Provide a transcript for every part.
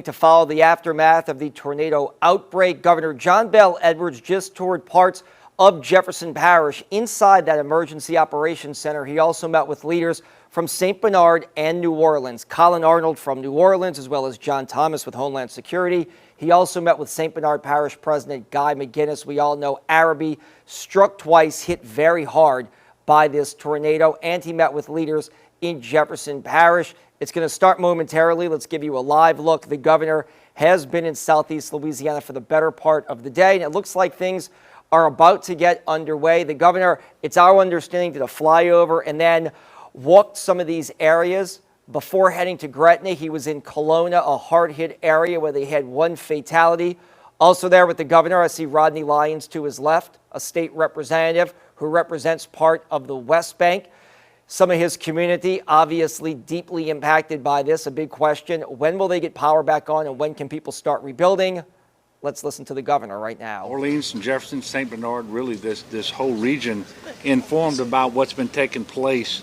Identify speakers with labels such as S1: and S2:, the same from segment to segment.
S1: To follow the aftermath of the tornado outbreak, Governor John Bel Edwards just toured parts of Jefferson Parish. Inside that emergency operations center, he also met with leaders from St. Bernard and New Orleans. Colin Arnold from New Orleans, as well as John Thomas with Homeland Security. He also met with St. Bernard Parish President Guy McGinnis. We all know Arabi struck twice, hit very hard by this tornado, and he met with leaders in Jefferson Parish. It's going to start momentarily. Let's give you a live look. The governor has been in Southeast Louisiana for the better part of the day, and it looks like things are about to get underway. The governor, it's our understanding, did a flyover and then walked some of these areas before heading to Gretna. He was in Kelowna, a hard-hit area where they had one fatality. Also there with the governor, I see Rodney Lyons to his left, a state representative who represents part of the West Bank. Some of his community obviously deeply impacted by this. A big question, when will they get power back on and when can people start rebuilding? Let's listen to the governor right now.
S2: Orleans and Jefferson, St. Bernard, really this whole region informed about what's been taking place,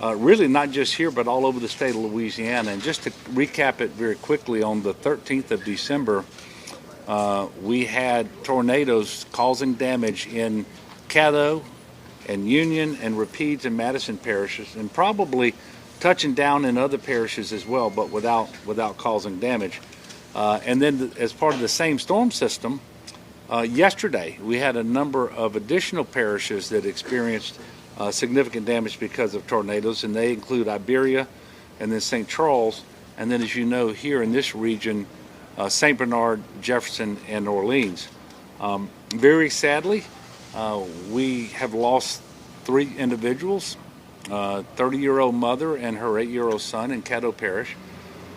S2: really not just here but all over the state of Louisiana. And just to recap it very quickly, on the 13th of December, we had tornadoes causing damage in Caddo and Union and Rapides and Madison parishes, and probably touching down in other parishes as well, but without causing damage. And then as part of the same storm system, yesterday we had a number of additional parishes that experienced significant damage because of tornadoes, and they include Iberia and then St. Charles, and then, as you know, here in this region, St. Bernard, Jefferson, and Orleans. Very sadly, we have lost 3 individuals, 30-year-old mother and her 8-year-old son in Caddo Parish,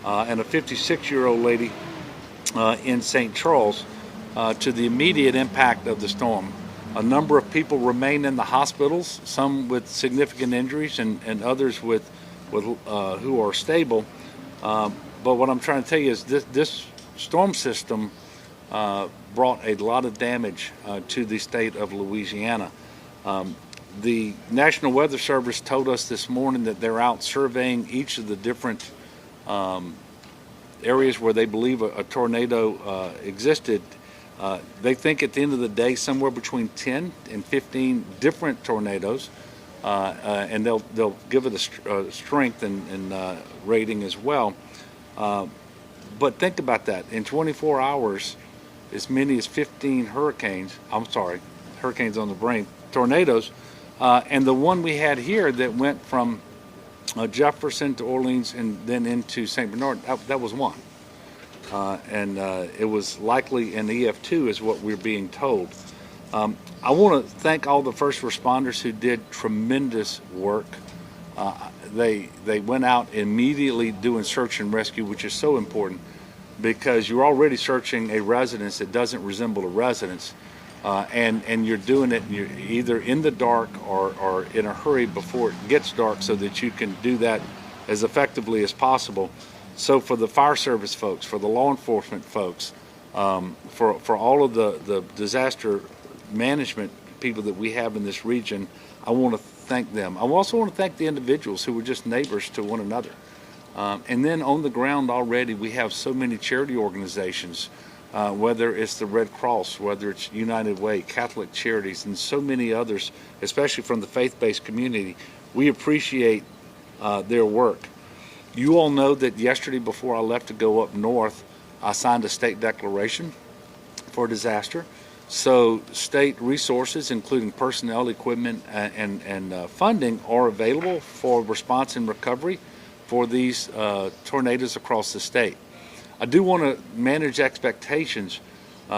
S2: and a 56-year-old lady in St. Charles to the immediate impact of the storm. A number of people remain in the hospitals, some with significant injuries and others with who are stable. But what I'm trying to tell you is this storm system brought a lot of damage to the state of Louisiana. The National Weather Service told us this morning that they're out surveying each of the different areas where they believe a tornado existed. They think at the end of the day somewhere between 10 and 15 different tornadoes, and they'll give it a strength and rating as well. But think about that. In 24 hours, as many as 15 hurricanes on the brain, tornadoes, and the one we had here that went from Jefferson to Orleans and then into St. Bernard, that was one. And it was likely an EF2 is what we're being told. I want to thank all the first responders who did tremendous work. They went out immediately doing search and rescue, which is so important because you're already searching a residence that doesn't resemble a residence, and you're doing it you're either in the dark or in a hurry before it gets dark so that you can do that as effectively as possible. So for the fire service folks, for the law enforcement folks, for all of the disaster management people that we have in this region, I want to thank them. I also want to thank the individuals who were just neighbors to one another. And then on the ground already, we have so many charity organizations, whether it's the Red Cross, whether it's United Way, Catholic Charities, and so many others, especially from the faith-based community. We appreciate their work. You all know that yesterday before I left to go up north, I signed a state declaration for disaster. So state resources, including personnel, equipment, and funding, are available for response and recovery for these tornadoes across the state. I do want to manage expectations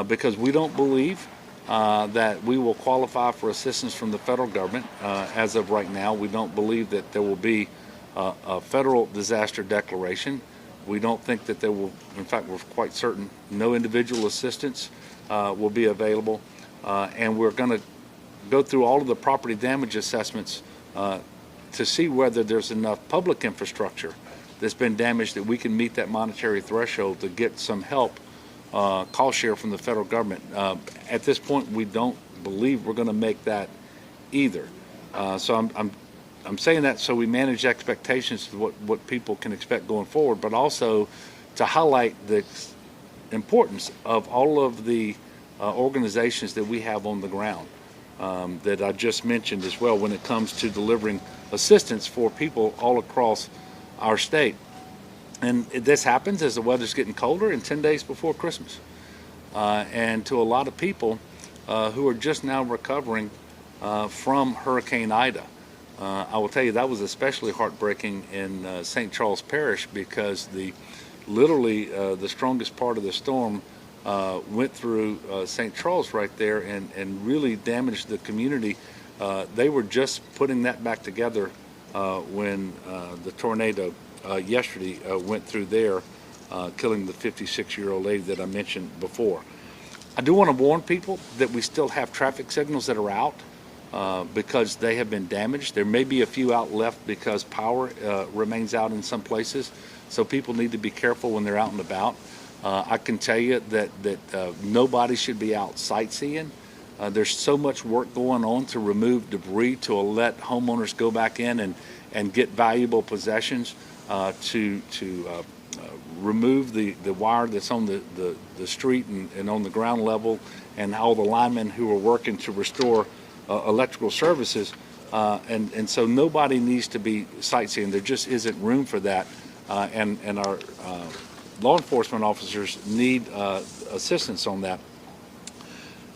S2: because we don't believe that we will qualify for assistance from the federal government as of right now. We don't believe that there will be a federal disaster declaration. We don't think that there will, in fact, we're quite certain no individual assistance will be available. And we're going to go through all of the property damage assessments to see whether there's enough public infrastructure that's been damaged that we can meet that monetary threshold to get some help, cost share from the federal government. At this point, we don't believe we're going to make that either. So I'm saying that so we manage expectations to what people can expect going forward, but also to highlight the importance of all of the organizations that we have on the ground that I just mentioned as well when it comes to delivering assistance for people all across our state. And this happens as the weather's getting colder and 10 days before Christmas. And to a lot of people who are just now recovering from Hurricane Ida. I will tell you that was especially heartbreaking in St. Charles Parish because literally the strongest part of the storm went through St. Charles right there and really damaged the community. They were just putting that back together when the tornado yesterday went through there, killing the 56-year-old lady that I mentioned before. I do want to warn people that we still have traffic signals that are out because they have been damaged. There may be a few out left because power remains out in some places, so people need to be careful when they're out and about. I can tell you that nobody should be out sightseeing. There's so much work going on to remove debris to let homeowners go back in and get valuable possessions, to remove the wire that's on the street and on the ground level, and all the linemen who are working to restore electrical services. And so nobody needs to be sightseeing. There just isn't room for that. And our law enforcement officers need assistance on that.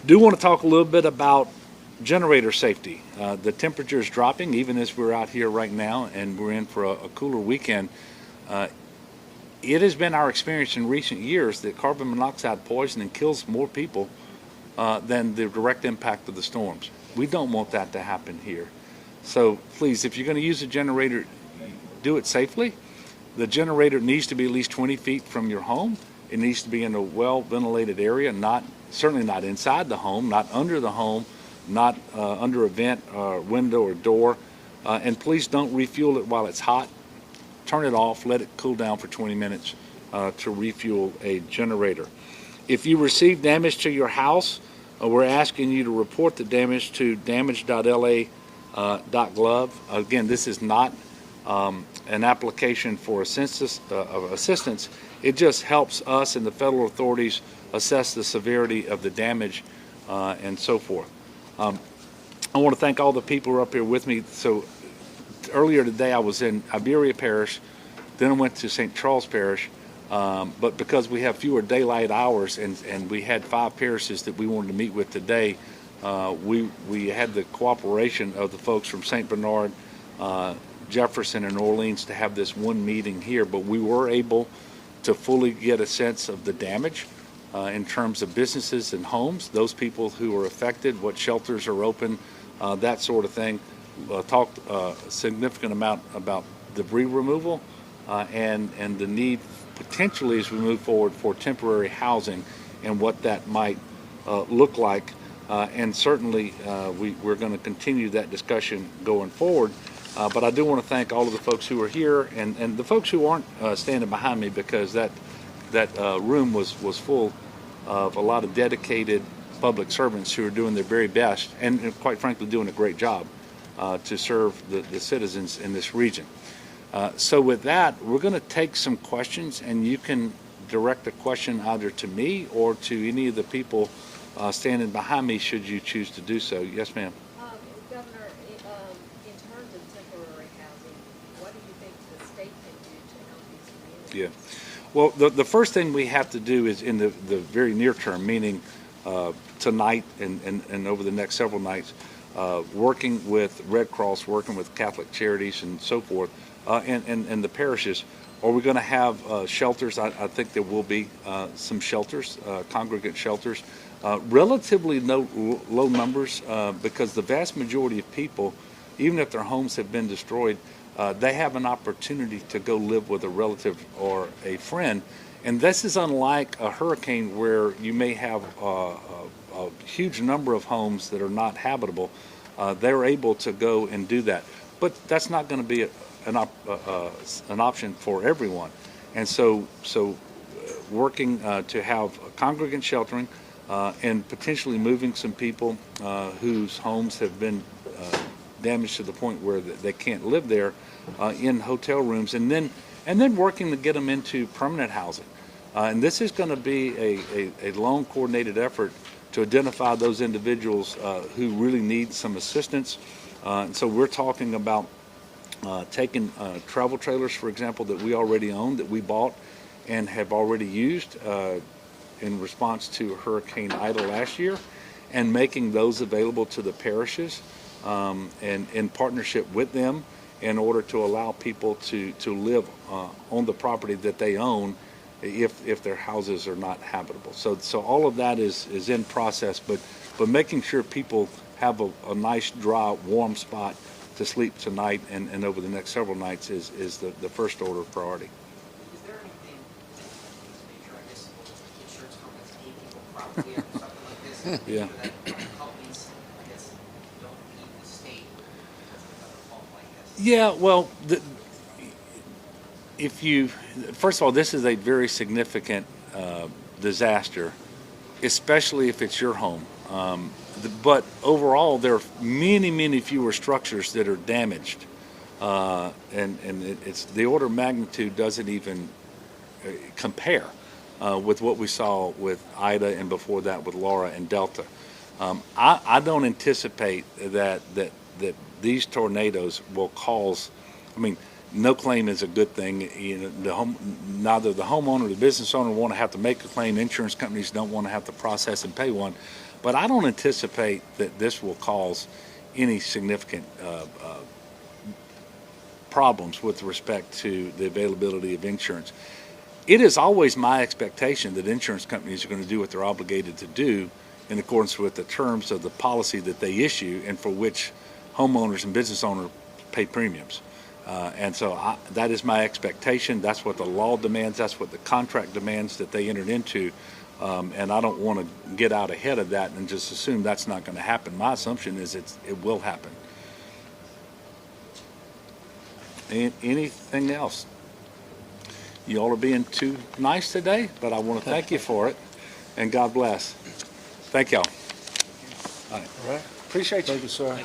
S2: Do want to talk a little bit about generator safety. The temperature is dropping even as we're out here right now and we're in for a cooler weekend. It has been our experience in recent years that carbon monoxide poisoning kills more people than the direct impact of the storms. We don't want that to happen here. So please, if you're going to use a generator, do it safely. The generator needs to be at least 20 feet from your home. It needs to be in a well-ventilated area, certainly not inside the home, not under the home, not under a vent or window or door. And please don't refuel it while it's hot. Turn it off, let it cool down for 20 minutes to refuel a generator. If you receive damage to your house, we're asking you to report the damage to damage.la.gov. Again, this is not an application for assistance. It just helps us and the federal authorities assess the severity of the damage and so forth. I want to thank all the people who are up here with me. So earlier today I was in Iberia Parish, then I went to St. Charles Parish, but because we have fewer daylight hours and we had 5 parishes that we wanted to meet with today, we had the cooperation of the folks from St. Bernard, Jefferson, and Orleans to have this one meeting here, but we were able to fully get a sense of the damage in terms of businesses and homes, those people who are affected, what shelters are open, that sort of thing. Talked a significant amount about debris removal and the need potentially as we move forward for temporary housing and what that might look like. And certainly we're going to continue that discussion going forward. But I do want to thank all of the folks who are here and the folks who aren't standing behind me, because that room was full of a lot of dedicated public servants who are doing their very best and quite frankly doing a great job to serve the citizens in this region. So with that, we're going to take some questions, and you can direct a question either to me or to any of the people standing behind me should you choose to do so. Yes, ma'am.
S3: Governor, in terms of temporary housing, what do you think the state can do to help these communities?
S2: Yeah. Well, the first thing we have to do is in the very near term, meaning tonight and over the next several nights, working with Red Cross, working with Catholic Charities and so forth, and the parishes. Are we going to have shelters? I think there will be some shelters, congregate shelters. Relatively low numbers because the vast majority of people, even if their homes have been destroyed, they have an opportunity to go live with a relative or a friend. And this is unlike a hurricane where you may have a huge number of homes that are not habitable. They're able to go and do that. But that's not going to be an option for everyone. And so working to have congregant sheltering and potentially moving some people whose homes have been damaged to the point where they can't live there in hotel rooms. And then and then working to get them into permanent housing. And this is going to be a long coordinated effort to identify those individuals who really need some assistance. And so we're talking about taking travel trailers, for example, that we already own, that we bought and have already used in response to Hurricane Ida last year, and making those available to the parishes and in partnership with them in order to allow people to live on the property that they own if their houses are not habitable. So all of that is in process, but making sure people have a nice, dry, warm spot to sleep tonight and over the next several nights is the first order of priority.
S4: Is there anything to make sure, I guess, insurance companies pay people properly after something like this?
S2: Yeah.
S4: That companies, I guess, don't keep the state because of another fault like this?
S2: Yeah, well, first of all, this is a very significant disaster, especially if it's your home. But overall, there are many fewer structures that are damaged, and it's the order of magnitude doesn't even compare with what we saw with Ida and before that with Laura and Delta. I don't anticipate that these tornadoes will cause. I mean, no claim is a good thing. You know, neither the homeowner or the business owner want to have to make a claim. Insurance companies don't want to have to process and pay one. But I don't anticipate that this will cause any significant problems with respect to the availability of insurance. It is always my expectation that insurance companies are going to do what they're obligated to do in accordance with the terms of the policy that they issue and for which homeowners and business owners pay premiums. And so that is my expectation. That's what the law demands. That's what the contract demands that they entered into. And I don't want to get out ahead of that and just assume that's not going to happen. My assumption is it will happen. Anything else? You all are being too nice today, but I want to thank you for it. And God bless. Thank y'all. All right. Appreciate you.
S5: Thank you, sir.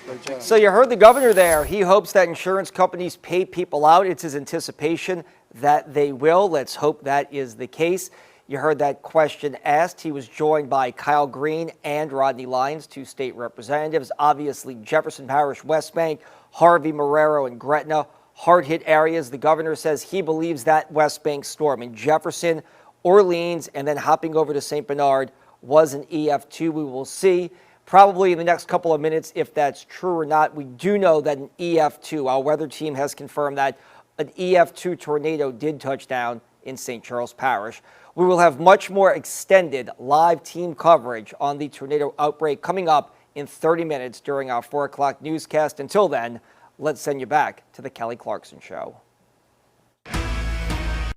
S5: Great job.
S1: So you heard the governor there. He hopes that insurance companies pay people out. It's his anticipation that they will. Let's hope that is the case. You heard that question asked. He was joined by Kyle Green and Rodney Lyons, two state representatives. Obviously, Jefferson Parish, West Bank, Harvey, Marrero, and Gretna, hard-hit areas. The governor says he believes that West Bank storm in Jefferson, Orleans, and then hopping over to St. Bernard was an EF2. We will see probably in the next couple of minutes if that's true or not. We do know that an EF2, our weather team has confirmed that an EF2 tornado did touch down in St. Charles Parish. We will have much more extended live team coverage on the tornado outbreak coming up in 30 minutes during our 4 o'clock newscast. Until then, let's send you back to the Kelly Clarkson Show.